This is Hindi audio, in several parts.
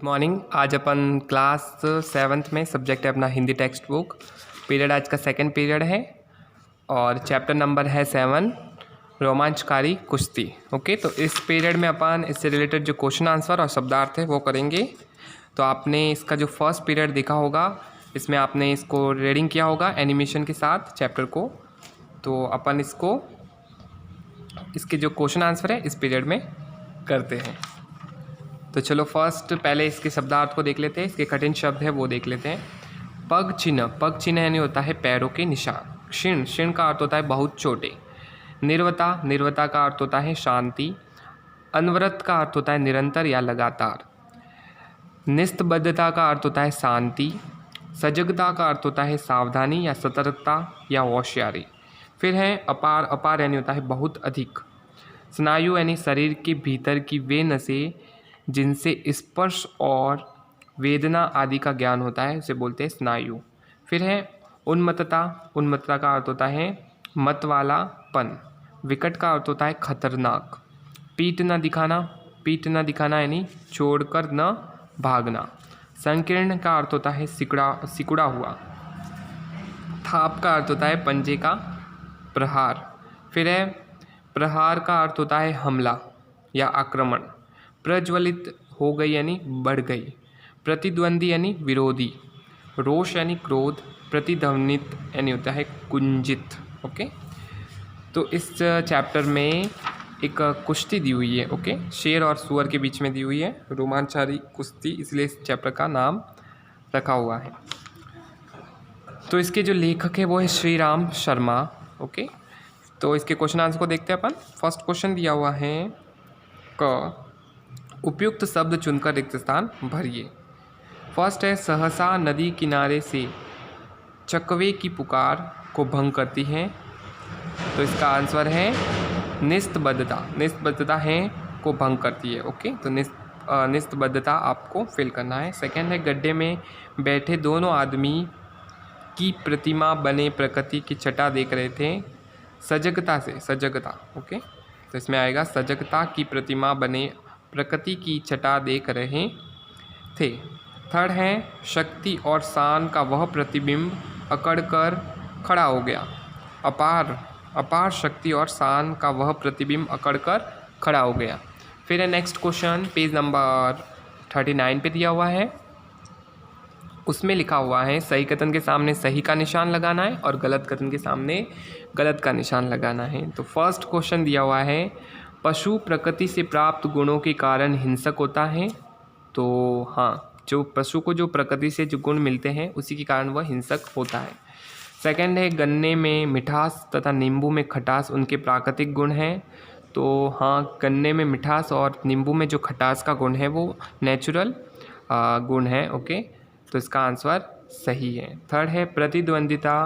Good morning. आज अपन क्लास 7th में सब्जेक्ट है अपना हिंदी टेक्स्ट बुक। पीरियड आज का सेकंड पीरियड है और चैप्टर नंबर है 7 रोमांचकारी कुश्ती। ओके, तो इस पीरियड में अपन इससे रिलेटेड जो क्वेश्चन आंसर और शब्दार्थ है वो करेंगे। तो आपने इसका जो फर्स्ट पीरियड देखा होगा, इसमें आपने इसको रीडिंग किया होगा एनिमेशन के साथ चैप्टर को। तो अपन इसके जो क्वेश्चन आंसर है इस पीरियड में करते हैं। तो चलो फर्स्ट पहले इसके शब्दार्थ को देख लेते हैं। इसके कठिन शब्द है वो देख लेते हैं। पग चिन्ह यानी होता है पैरों के निशान। क्षीण का अर्थ होता है बहुत छोटे। निर्वता का अर्थ होता है शांति। अनवरत का अर्थ होता है निरंतर या लगातार। निस्तबद्धता का अर्थ होता है शांति। सजगता का अर्थ होता है सावधानी या सतर्कता या होशियारी। फिर है अपार यानी होता है बहुत अधिक। स्नायु यानी शरीर के भीतर की वे नसें जिनसे स्पर्श और वेदना आदि का ज्ञान होता है उसे बोलते हैं स्नायु। फिर है उन्मत्तता का अर्थ होता है मत वालापन। विकट का अर्थ होता है खतरनाक। पीठ न दिखाना यानी छोड़कर न भागना। संकीर्ण का अर्थ होता है सिकुड़ा हुआ। थाप का अर्थ होता है पंजे का प्रहार। फिर है प्रहार का अर्थ होता है हमला या आक्रमण। प्रज्वलित हो गई यानी बढ़ गई। प्रतिद्वंदी यानी विरोधी। रोष यानी क्रोध। प्रतिध्वनित यानी होता है कुंजित। ओके, तो इस चैप्टर में एक कुश्ती दी हुई है। ओके, शेर और सुअर के बीच में दी हुई है रोमांचकारी कुश्ती, इसलिए इस चैप्टर का नाम रखा हुआ है। तो इसके जो लेखक है वो है श्री राम शर्मा। ओके, तो इसके क्वेश्चन आंसर को देखते हैं अपन। फर्स्ट क्वेश्चन दिया हुआ है क उपयुक्त शब्द चुनकर रिक्त स्थान भरिए। फर्स्ट है सहसा नदी किनारे से चकवे की पुकार को भंग करती है। तो इसका आंसर है निस्तबद्धता है को भंग करती है। ओके, तो निस्तबद्धता आपको फिल करना है। सेकंड है गड्ढे में बैठे दोनों आदमी की प्रतिमा बने प्रकृति की छटा देख रहे थे सजगता। ओके, तो इसमें आएगा सजगता की प्रतिमा बने प्रकृति की छटा देख रहे थे। थर्ड है शक्ति और शान का वह प्रतिबिंब अकड़कर खड़ा हो गया। अपार शक्ति और शान का वह प्रतिबिंब अकड़कर खड़ा हो गया। फिर है नेक्स्ट क्वेश्चन पेज नंबर 39 पे दिया हुआ है। उसमें लिखा हुआ है सही कथन के सामने सही का निशान लगाना है और गलत कथन के सामने गलत का निशान लगाना है। तो फर्स्ट क्वेश्चन दिया हुआ है पशु प्रकृति से प्राप्त गुणों के कारण हिंसक होता है। तो हाँ, जो पशु को जो प्रकृति से जो गुण मिलते हैं उसी के कारण वह हिंसक होता है। सेकंड है गन्ने में मिठास तथा नींबू में खटास उनके प्राकृतिक गुण हैं। तो हाँ, गन्ने में मिठास और नींबू में जो खटास का गुण है वो नेचुरल गुण है। ओके, तो इसका आंसर सही है। थर्ड है प्रतिद्वंदिता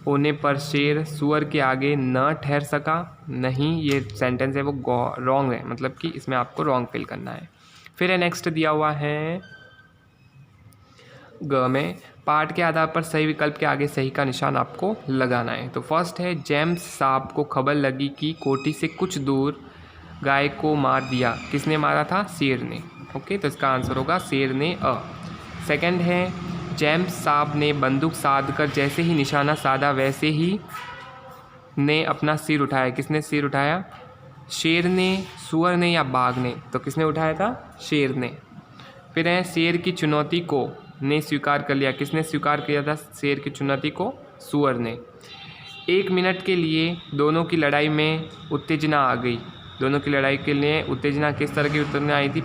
होने पर शेर सुअर के आगे न ठहर सका। नहीं, ये सेंटेंस है वो रॉन्ग है, मतलब कि इसमें आपको रॉन्ग फिल करना है। फिर है नेक्स्ट दिया हुआ है ग में पाठ के आधार पर सही विकल्प के आगे सही का निशान आपको लगाना है। तो फर्स्ट है जेम्स साहब को खबर लगी कि कोठी से कुछ दूर गाय को मार दिया। किसने मारा था? शेर ने। ओके, तो इसका आंसर होगा शेर ने अ। सेकंड है जेम्स साहब ने बंदूक साध कर जैसे ही निशाना साधा वैसे ही ने अपना सिर उठाया। किसने सिर उठाया? शेर ने, सुअर ने या बाघ ने? तो किसने उठाया था? शेर ने। फिर है शेर की चुनौती को ने स्वीकार कर लिया। किसने स्वीकार किया था शेर की चुनौती को? सुअर ने। 1 मिनट के लिए दोनों की लड़ाई में उत्तेजना आ गई। दोनों की लड़ाई के लिए उत्तेजना किस तरह की उत्तेजना आई थी?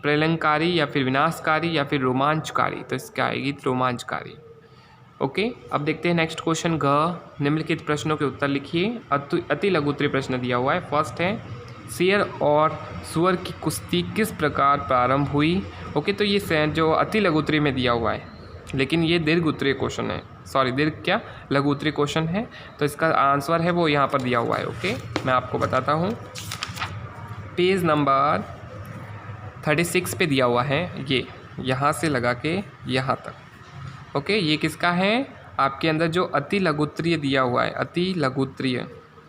प्रलयंकारी या फिर विनाशकारी या फिर रोमांचकारी? तो इसका आएगी रोमांचकारी। ओके, अब देखते हैं नेक्स्ट क्वेश्चन घ निम्नलिखित प्रश्नों के उत्तर लिखिए। अति लघु उत्तरीय प्रश्न दिया हुआ है। फर्स्ट है शेर और सुअर की कुश्ती किस प्रकार प्रारंभ हुई। ओके, तो ये जो अति लघु उत्तरीय में दिया हुआ है, लेकिन ये दीर्घ उत्तरीय क्वेश्चन है। लघु उत्तरीय क्वेश्चन है। तो इसका आंसर है वो यहाँ पर दिया हुआ है। ओके, मैं आपको बताता हूँ। पेज नंबर 36 पे दिया हुआ है, ये यहाँ से लगा के यहाँ तक। ओके, ये किसका है? आपके अंदर जो अति लघु उत्तरीय दिया हुआ है, अति लघु उत्तरीय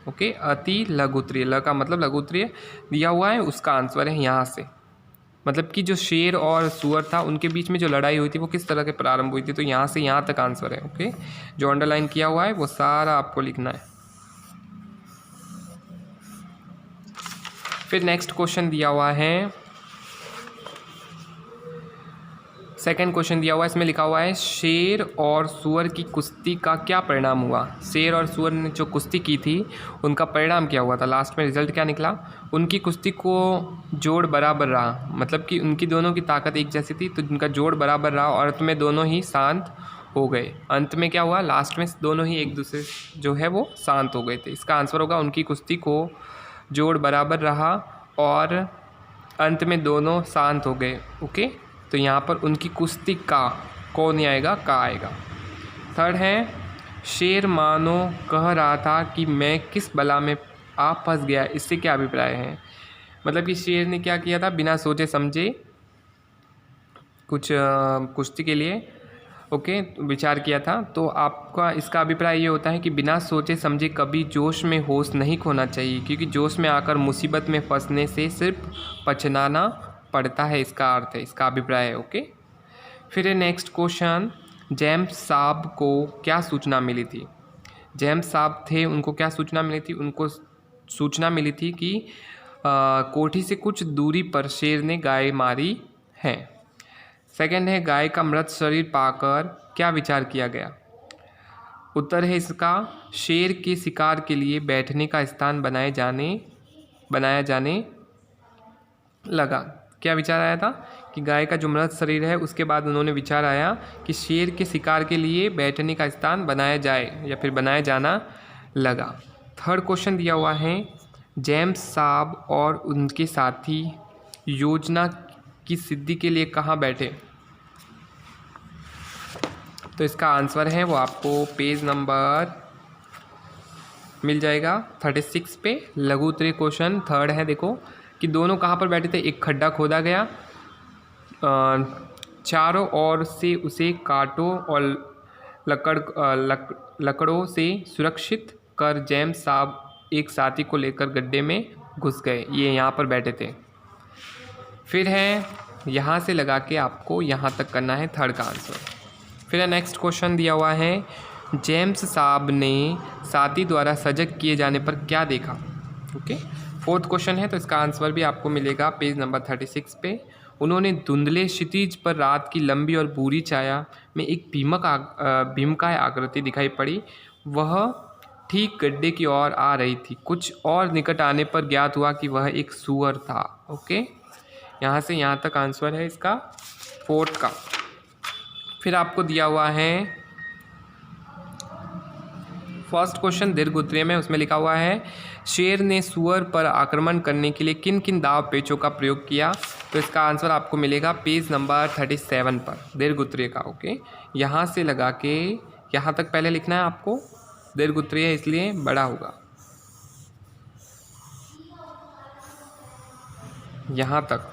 ओके, अति लघुत्रीय, ल का मतलब लघुत्रीय दिया हुआ है, उसका आंसर है यहाँ से। मतलब कि जो शेर और सुअर था उनके बीच में जो लड़ाई हुई थी वो किस तरह के प्रारंभ हुई थी, तो यहाँ से यहाँ तक आंसर है। ओके, जो अंडरलाइन किया हुआ है वो सारा आपको लिखना है। फिर नेक्स्ट क्वेश्चन दिया हुआ है, सेकंड क्वेश्चन दिया हुआ है, इसमें लिखा हुआ है शेर और सुअर की कुश्ती का क्या परिणाम हुआ। शेर और सुअर ने जो कुश्ती की थी उनका परिणाम क्या हुआ था, लास्ट में रिजल्ट क्या निकला। उनकी कुश्ती को जोड़ बराबर रहा, मतलब कि उनकी दोनों की ताकत एक जैसी थी, तो उनका जोड़ बराबर रहा और अंत में दोनों ही शांत हो गए। अंत में क्या हुआ, लास्ट में दोनों ही एक दूसरे जो है वो शांत हो गए थे। इसका आंसर होगा उनकी कुश्ती को जोड़ बराबर रहा और अंत में दोनों शांत हो गए। ओके, तो यहाँ पर उनकी कुश्ती का कौन नहीं आएगा, का आएगा। थर्ड है, शेर मानो कह रहा था कि मैं किस बला में आ फंस गया, इससे क्या अभिप्राय है। मतलब कि शेर ने क्या किया था, बिना सोचे समझे कुछ कुश्ती के लिए ओके विचार किया था। तो आपका इसका अभिप्राय ये होता है कि बिना सोचे समझे कभी जोश में होश नहीं खोना चाहिए, क्योंकि जोश में आकर मुसीबत में फंसने से सिर्फ पछताना पड़ता है, इसका अर्थ है, इसका अभिप्राय है। ओके, फिर नेक्स्ट क्वेश्चन, जेम्स साहब को क्या सूचना मिली थी। जेम्स साहब थे, उनको क्या सूचना मिली थी, उनको सूचना मिली थी कि कोठी से कुछ दूरी पर शेर ने गाय मारी है। सेकंड है, गाय का मृत शरीर पाकर क्या विचार किया गया। उत्तर है इसका, शेर के शिकार के लिए बैठने का स्थान बनाया जाने लगा। क्या विचार आया था कि गाय का जो मृत शरीर है उसके बाद उन्होंने विचार आया कि शेर के शिकार के लिए बैठने का स्थान बनाया जाए या फिर बनाया जाना लगा। थर्ड क्वेश्चन दिया हुआ है, जेम्स साहब और उनके साथी योजना की सिद्धि के लिए कहाँ बैठे। तो इसका आंसर है वो आपको पेज नंबर मिल जाएगा 36 पे। लघु उत्तरीय क्वेश्चन थर्ड है, देखो कि दोनों कहाँ पर बैठे थे। एक खड्डा खोदा गया, चारों ओर से उसे कांटों और लकड़ों से सुरक्षित कर जेम्स साहब एक साथी को लेकर गड्ढे में घुस गए। ये यहाँ पर बैठे थे। फिर है यहाँ से लगा के आपको यहाँ तक करना है, थर्ड का आंसर। फिर नेक्स्ट क्वेश्चन दिया हुआ है, जेम्स साहब ने साथी द्वारा सजग किए जाने पर क्या देखा। ओके, फोर्थ क्वेश्चन है, तो इसका आंसर भी आपको मिलेगा पेज नंबर 36 पे। उन्होंने धुंधले क्षितिज पर रात की लंबी और बुरी छाया में एक भीमकाय आकृति दिखाई पड़ी। वह ठीक गड्ढे की ओर आ रही थी। कुछ और निकट आने पर ज्ञात हुआ कि वह एक सुअर था। ओके, यहाँ से यहाँ तक आंसर है इसका फोर्थ का। फिर आपको दिया हुआ है फर्स्ट क्वेश्चन दीर्घ उत्तरीय में, उसमें लिखा हुआ है शेर ने सुअर पर आक्रमण करने के लिए किन किन दाव पेचों का प्रयोग किया। तो इसका आंसर आपको मिलेगा पेज नंबर 37 पर, दीर्घ उत्तरीय का। ओके, यहाँ से लगा के यहाँ तक पहले लिखना है आपको, दीर्घ उत्तरीय है इसलिए बड़ा होगा यहाँ तक,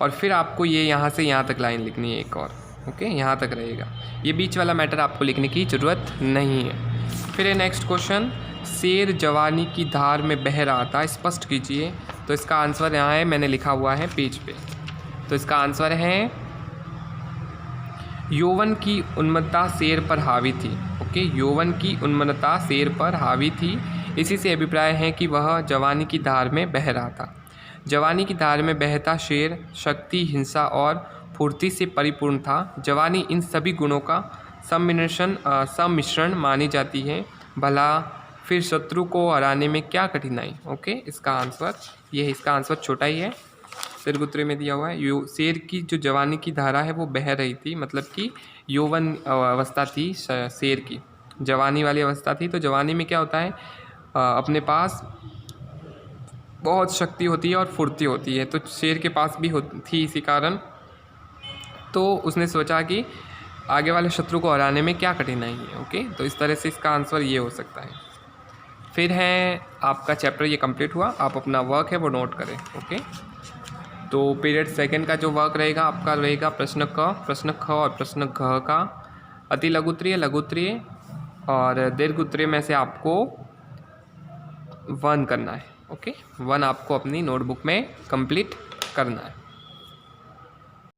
और फिर आपको ये यहाँ से यहाँ तक लाइन लिखनी है एक और। ओके, यहाँ तक रहेगा, ये बीच वाला मैटर आपको लिखने की ज़रूरत नहीं है। फिर नेक्स्ट क्वेश्चन, शेर जवानी की धार में बह रहा था, स्पष्ट कीजिए। तो इसका आंसर यहाँ है, मैंने लिखा हुआ है पेज पे। तो इसका आंसर है यौवन की उन्मत्तता शेर पर हावी थी। ओके, यौवन की उन्मत्तता शेर पर हावी थी, इसी से अभिप्राय है कि वह जवानी की धार में बह रहा था। जवानी की धार में बहता शेर शक्ति, हिंसा और फुर्ती से परिपूर्ण था। जवानी इन सभी गुणों का सम्मिश्रण मानी जाती है। भला फिर शत्रु को हराने में क्या कठिनाई। ओके, इसका आंसर ये है, इसका आंसर छोटा ही है, दीर्घ उत्तरीय में दिया हुआ है। शेर की जो जवानी की धारा है वो बह रही थी, मतलब कि यौवन अवस्था थी शेर की, जवानी वाली अवस्था थी। तो जवानी में क्या होता है, अपने पास बहुत शक्ति होती है और फुर्ती होती है, तो शेर के पास भी थी, इसी कारण तो उसने सोचा कि आगे वाले शत्रु को हराने में क्या कठिनाई है। ओके, तो इस तरह से इसका आंसर ये हो सकता है। फिर है आपका चैप्टर ये कंप्लीट हुआ, आप अपना वर्क है वो नोट करें। ओके, तो पीरियड सेकंड का जो वर्क रहेगा आपका रहेगा प्रश्न ख और प्रश्न घ का अति लघु उत्तरीय, लघु उत्तरीय और दीर्घ उत्तरीय में से आपको 1 करना है। ओके, 1 आपको अपनी नोटबुक में कंप्लीट करना है।